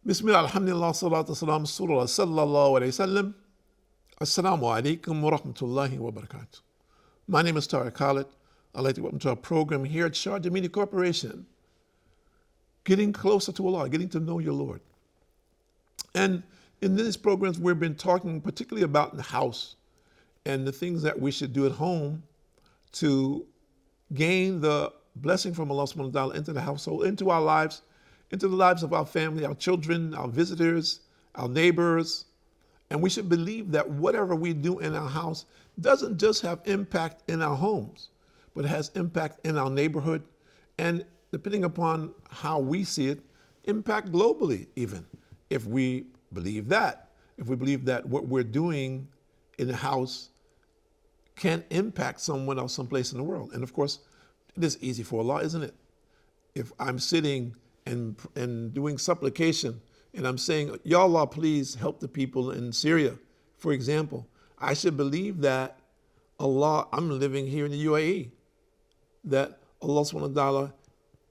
Bismillah, alhamdulillah, salatu salam, surah, sallallahu alayhi wasallam. Assalamu alaikum wa rahmatullahi wa barakatuh. My name is Tariq Khalid. I'd like to welcome to our program here at Sharjah Media Corporation. Getting closer to Allah, getting to know your Lord. And in these programs, we've been talking particularly about the house and the things that we should do at home to gain the blessing from Allah subhanahu wa ta'ala into the household, into our lives, into the lives of our family, our children, our visitors, our neighbors. And we should believe that whatever we do in our house doesn't just have impact in our homes, but it has impact in our neighborhood, and depending upon how we see it, impact globally even, if we believe that. If we believe that what we're doing in the house can impact someone else someplace in the world. And of course, it is easy for Allah, isn't it? If I'm sitting and doing supplication and I'm saying, Ya Allah, please help the people in Syria, for example, I should believe that Allah, I'm living here in the UAE, that Allah subhanahu wa ta'ala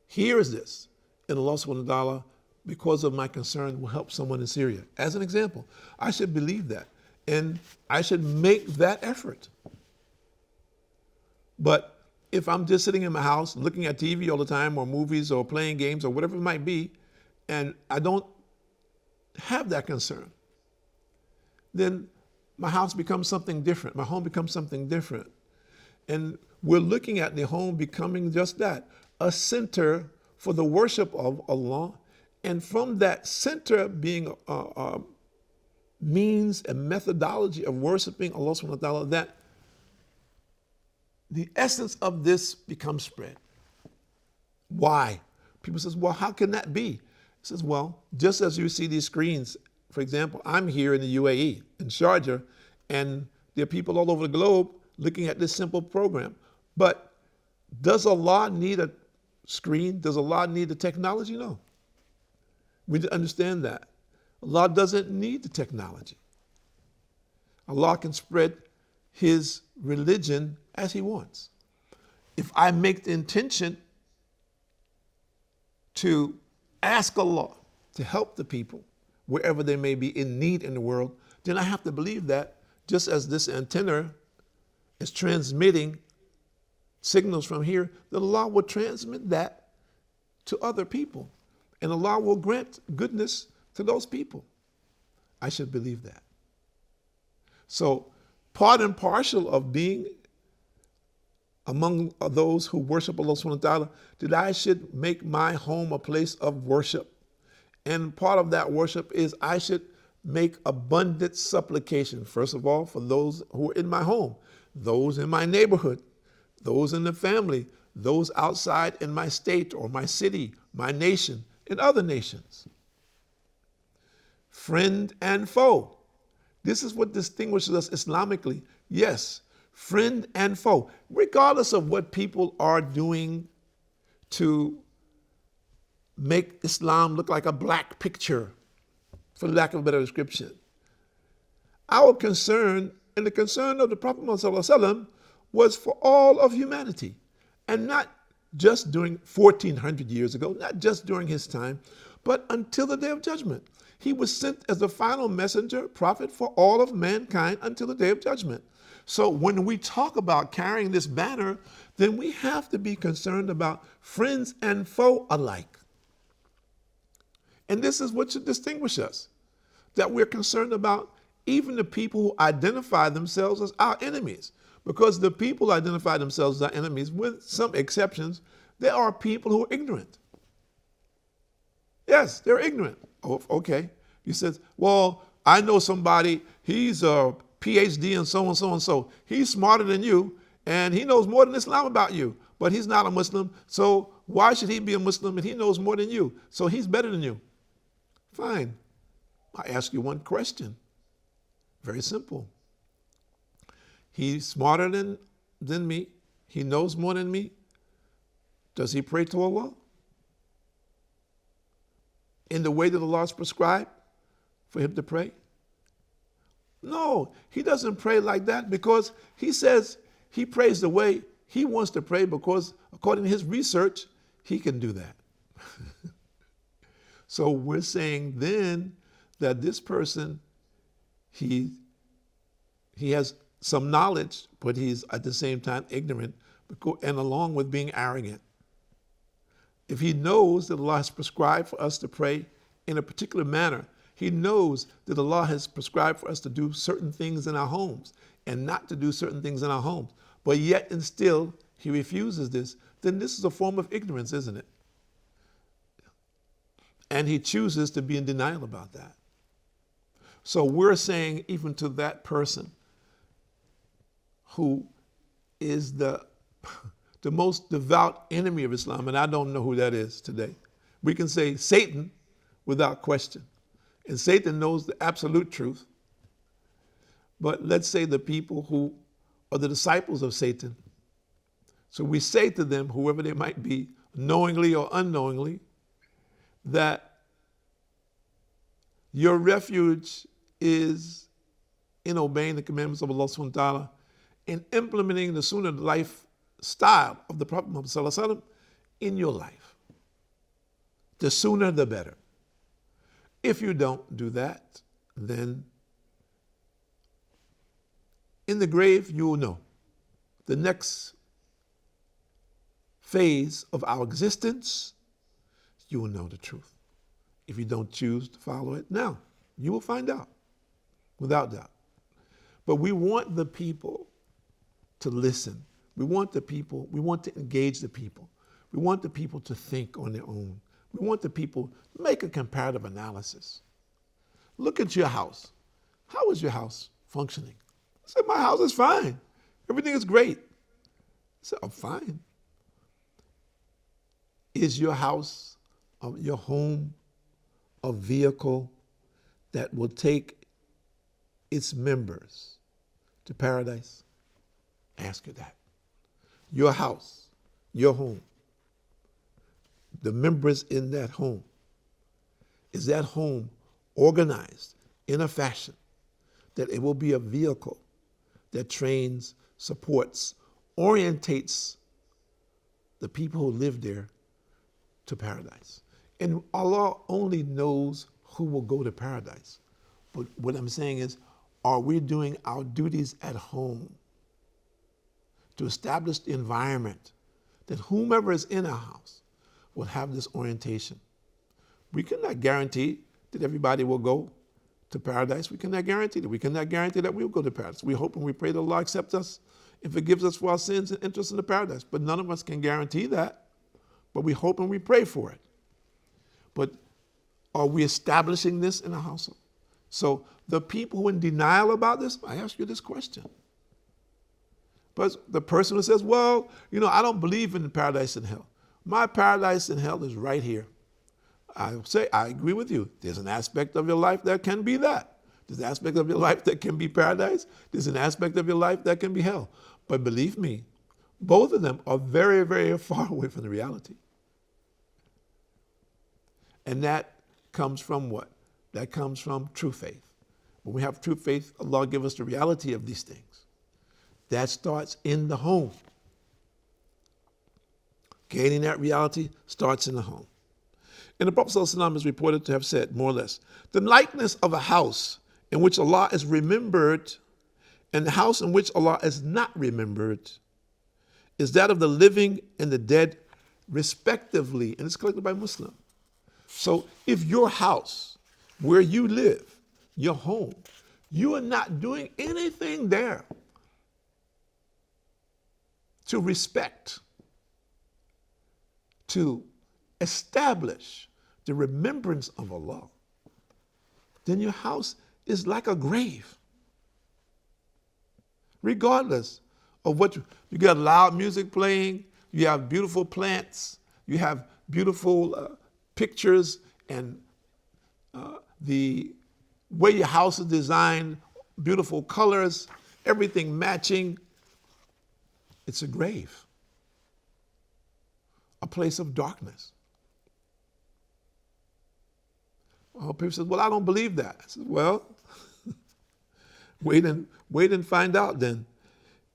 hears this, and Allah subhanahu wa ta'ala, because of my concern, will help someone in Syria. As an example, I should believe that, and I should make that effort. But if I'm just sitting in my house looking at TV all the time, or movies, or playing games, or whatever it might be, and I don't have that concern, then my house becomes something different. My home becomes something different. And we're looking at the home becoming just that, a center for the worship of Allah. And from that center being a means and methodology of worshiping Allah subhanahu wa ta'ala, that the essence of this becomes spread. Why? People says, well, how can that be? He says, well, just as you see these screens, for example, I'm here in the UAE, in Sharjah, and there are people all over the globe looking at this simple program. But does Allah need a screen? Does Allah need the technology? No. We need to understand that. Allah doesn't need the technology. Allah can spread His religion as He wants. If I make the intention to ask Allah to help the people wherever they may be in need in the world, then I have to believe that just as this antenna is transmitting signals from here, that Allah will transmit that to other people, and Allah will grant goodness to those people. I should believe that. So part and parcel of being among those who worship Allah subhanahu wa ta'ala, that I should make my home a place of worship. And part of that worship is I should make abundant supplication, first of all, for those who are in my home, those in my neighborhood, those in the family, those outside in my state or my city, my nation, and other nations. Friend and foe. This is what distinguishes us Islamically. Yes, friend and foe. Regardless of what people are doing to make Islam look like a black picture, for lack of a better description. Our concern and the concern of the Prophet Muhammad was for all of humanity, and not just during 1400 years ago, not just during his time, but until the day of judgment. He was sent as the final messenger, prophet for all of mankind until the day of judgment. So when we talk about carrying this banner, then we have to be concerned about friends and foe alike. And this is what should distinguish us, that we're concerned about even the people who identify themselves as our enemies. Because the people who identify themselves as our enemies, with some exceptions, there are people who are ignorant. Yes, they're ignorant. Oh, okay. He says, well, I know somebody, he's a PhD and so and so and so. He's smarter than you, and he knows more than Islam about you, but he's not a Muslim, so why should he be a Muslim and he knows more than you? So he's better than you. Fine. I ask you one question. Very simple. He's smarter than me. He knows more than me. Does he pray to Allah in the way that Allah has prescribed for him to pray? No, he doesn't pray like that, because he says he prays the way he wants to pray, because according to his research, he can do that. So we're saying then that this person, he has some knowledge, but he's at the same time ignorant, and along with being arrogant. If he knows that Allah has prescribed for us to pray in a particular manner, he knows that Allah has prescribed for us to do certain things in our homes and not to do certain things in our homes, but yet and still he refuses this, then this is a form of ignorance, isn't it? And he chooses to be in denial about that. So we're saying even to that person who is the most devout enemy of Islam, and I don't know who that is today. We can say Satan without question. And Satan knows the absolute truth. But let's say the people who are the disciples of Satan. So we say to them, whoever they might be, knowingly or unknowingly, that your refuge is in obeying the commandments of Allah subhanahu wa ta'ala, in implementing the sunnah lifestyle of the Prophet Muhammad sallallahu alaihi wasallam in your life. The sooner the better. If you don't do that, then in the grave you will know. The next phase of our existence, you will know the truth. If you don't choose to follow it now, you will find out, without doubt. But we want the people to listen. We want to engage the people. We want the people to think on their own. We want the people to make a comparative analysis. Look at your house. How is your house functioning? I said, my house is fine. Everything is great. I said, I'm fine. Is your house, your home, a vehicle that will take its members to paradise? Ask you that. Your house, your home, the members in that home, is that home organized in a fashion that it will be a vehicle that trains, supports, orientates the people who live there to paradise? And Allah only knows who will go to paradise. But what I'm saying is, are we doing our duties at home to establish the environment that whomever is in our house will have this orientation? We cannot guarantee that everybody will go to paradise. We cannot guarantee that. We cannot guarantee that we'll go to paradise. We hope and we pray that Allah accepts us and forgives us for our sins and enters into paradise. But none of us can guarantee that. But we hope and we pray for it. But are we establishing this in our household? So the people who are in denial about this, I ask you this question. But the person who says, well, I don't believe in paradise and hell. My paradise and hell is right here. I say, I agree with you. There's an aspect of your life that can be that. There's an aspect of your life that can be paradise. There's an aspect of your life that can be hell. But believe me, both of them are very, very far away from the reality. And that comes from what? That comes from true faith. When we have true faith, Allah gives us the reality of these things. That starts in the home. Gaining that reality starts in the home. And the Prophet ﷺ is reported to have said, more or less, the likeness of a house in which Allah is remembered and the house in which Allah is not remembered is that of the living and the dead respectively. And it's collected by Muslim. So if your house, where you live, your home, you are not doing anything there to respect, to establish the remembrance of Allah, then your house is like a grave. Regardless of what you got loud music playing, you have beautiful plants, you have beautiful pictures, and the way your house is designed, beautiful colors, everything matching. It's a grave, a place of darkness. Well, people say, well, I don't believe that. I said, well, wait and find out then.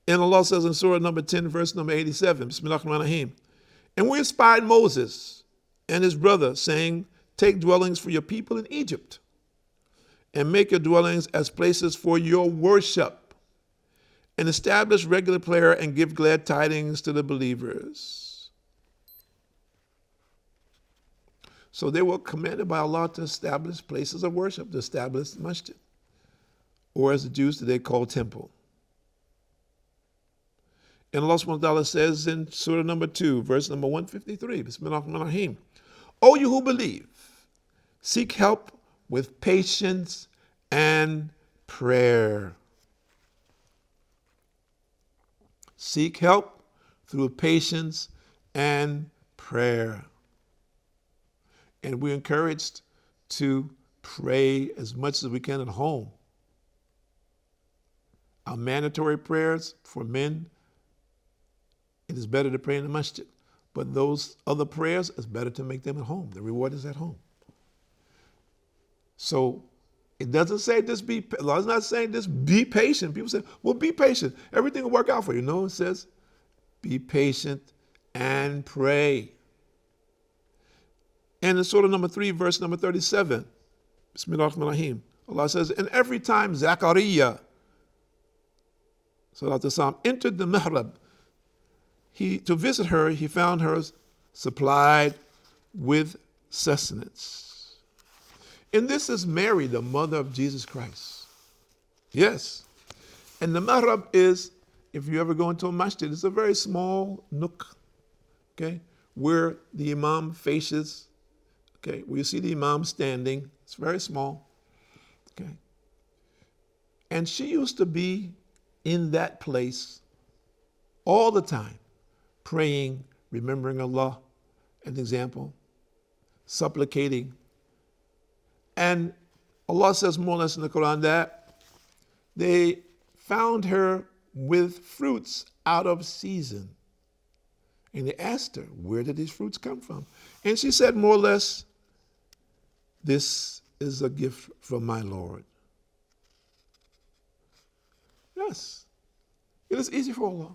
And Allah says in Surah number 10, verse number 87, Bismillahir Rahmanir Rahim, and we inspired Moses and his brother, saying, take dwellings for your people in Egypt, and make your dwellings as places for your worship, and establish regular prayer and give glad tidings to the believers. So they were commanded by Allah to establish places of worship, to establish masjid, or as the Jews today call temple. And Allah subhanahu wa ta'ala says in Surah number 2, verse number 153, Bismillahirrahmanirrahim, O you who believe, seek help with patience and prayer. Seek help through patience and prayer. And we're encouraged to pray as much as we can at home. Our mandatory prayers for men, it is better to pray in the masjid. But those other prayers, it's better to make them at home. The reward is at home. So it doesn't say just be, Allah's not saying just be patient. People say, well, be patient. Everything will work out for you. No, it says be patient and pray. And in Surah number 3, verse number 37, Bismillahirrahmanirrahim, Allah says, and every time Zachariah, Salam, entered the mihrab, to visit her, he found her supplied with sustenance. And this is Mary, the mother of Jesus Christ. Yes. And the mihrab is, if you ever go into a masjid, it's a very small nook, okay, where the imam faces, okay, where you see the imam standing. It's very small, okay. And she used to be in that place all the time, praying, remembering Allah, an example, supplicating. And Allah says more or less in the Quran that they found her with fruits out of season. And they asked her, where did these fruits come from? And she said more or less, this is a gift from my Lord. Yes, it is easy for Allah.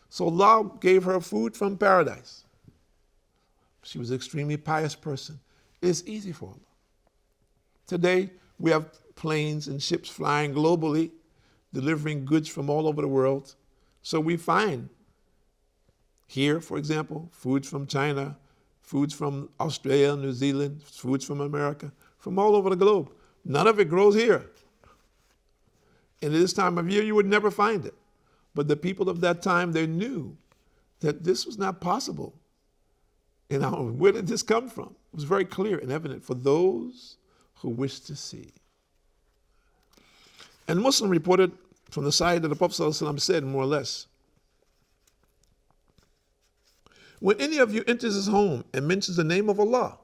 So Allah gave her food from paradise. She was an extremely pious person. It is easy for Allah. Today, we have planes and ships flying globally, delivering goods from all over the world. So we find here, for example, foods from China, foods from Australia, New Zealand, foods from America, from all over the globe. None of it grows here. And at this time of year, you would never find it. But the people of that time, they knew that this was not possible. And where did this come from? It was very clear and evident for those who wish to see. And Muslim reported from the side that the Prophet ﷺ said, more or less, when any of you enters his home and mentions the name of Allah,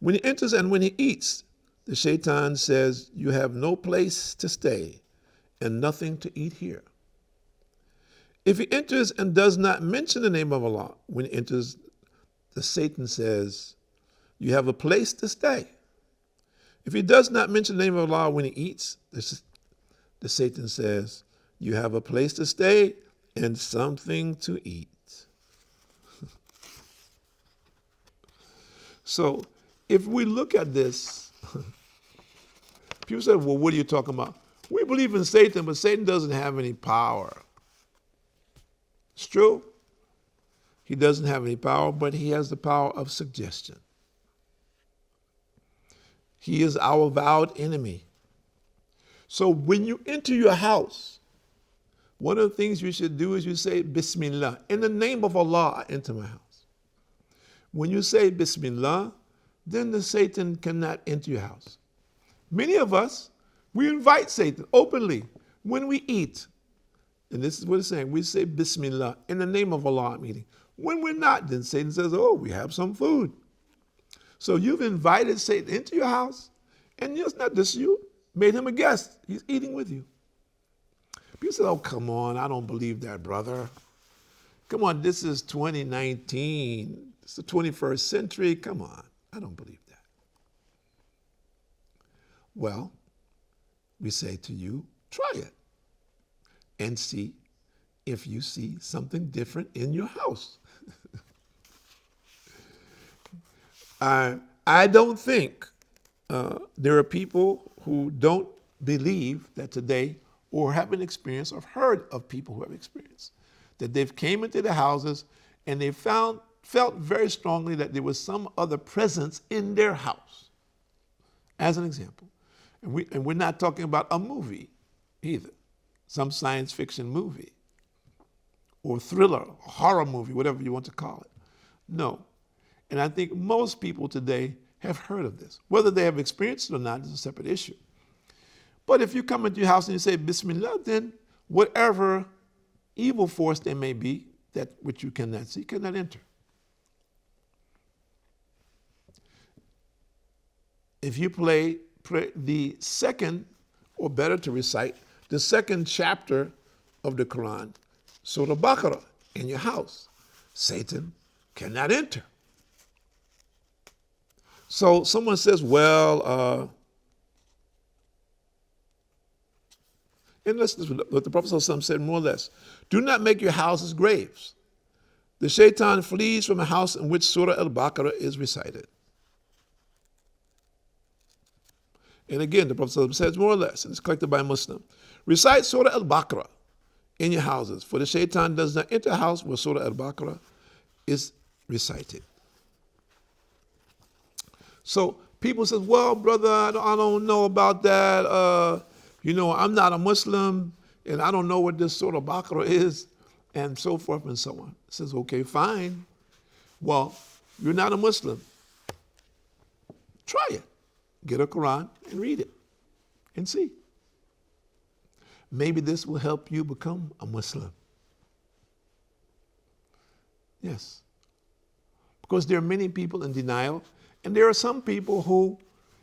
when he enters and when he eats, the shaitan says, you have no place to stay and nothing to eat here. If he enters and does not mention the name of Allah, when he enters, the Satan says, you have a place to stay. If he does not mention the name of Allah when he eats, the Satan says, you have a place to stay and something to eat. So if we look at this, people say, well, what are you talking about? We believe in Satan, but Satan doesn't have any power. It's true. He doesn't have any power, but he has the power of suggestion. He is our avowed enemy. So when you enter your house, one of the things you should do is you say, Bismillah. In the name of Allah, I enter my house. When you say Bismillah, then the Satan cannot enter your house. Many of us, we invite Satan openly when we eat. And this is what it's saying. We say Bismillah. In the name of Allah, I'm eating. When we're not, then Satan says, oh, we have some food. So you've invited Satan into your house, and it's not just you, made him a guest. He's eating with you. People say, oh, come on, I don't believe that, brother. Come on, this is 2019. It's the 21st century. Come on, I don't believe that. Well, we say to you, try it and see if you see something different in your house. I don't think there are people who don't believe that today or haven't experienced or heard of people who have experienced that they've came into the houses and they felt very strongly that there was some other presence in their house. As an example. And we're not talking about a movie either. Some science fiction movie or thriller, horror movie, whatever you want to call it. No. And I think most people today have heard of this. Whether they have experienced it or not is a separate issue. But if you come into your house and you say Bismillah, then whatever evil force there may be, that which you cannot see, cannot enter. If you pray the second, or better to recite, the second chapter of the Quran, Surah Baqarah, in your house, Satan cannot enter. So someone says, well, and listen to what the Prophet ﷺ said more or less. Do not make your houses graves. The shaitan flees from a house in which Surah Al-Baqarah is recited. And again, the Prophet ﷺ says more or less, and it's collected by a Muslim. Recite Surah Al-Baqarah in your houses, for the shaitan does not enter a house where Surah Al-Baqarah is recited. So people say, well, brother, I don't know about that. I'm not a Muslim, and I don't know what this Surah Al-Baqarah is, and so forth and so on. It says, okay, fine. Well, you're not a Muslim. Try it. Get a Quran and read it and see. Maybe this will help you become a Muslim. Yes. Because there are many people in denial, and there are some people who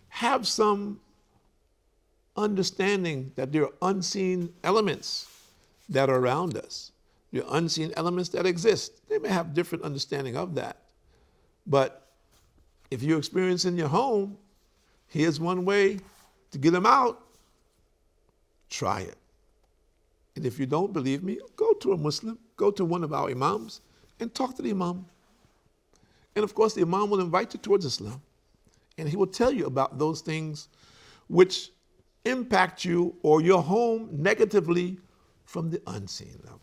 have some understanding that there are unseen elements that are around us. There are unseen elements that exist. They may have different understanding of that. But if you experience in your home, here's one way to get them out. Try it. And if you don't believe me, go to a Muslim, go to one of our imams and talk to the imam. And of course, the imam will invite you towards Islam. And he will tell you about those things which impact you or your home negatively from the unseen level.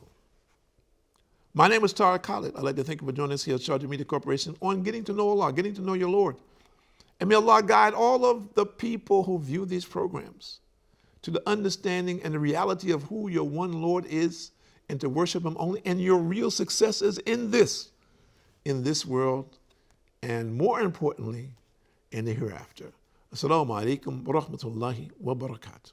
My name is Tariq Khalid. I'd like to thank you for joining us here at Sharjah Media Corporation on Getting to Know Allah, Getting to Know Your Lord. And may Allah guide all of the people who view these programs to the understanding and the reality of who your one Lord is and to worship Him only. And your real success is in this world, and more importantly, in the hereafter. Assalamu alaikum wa rahmatullahi wa barakatuh.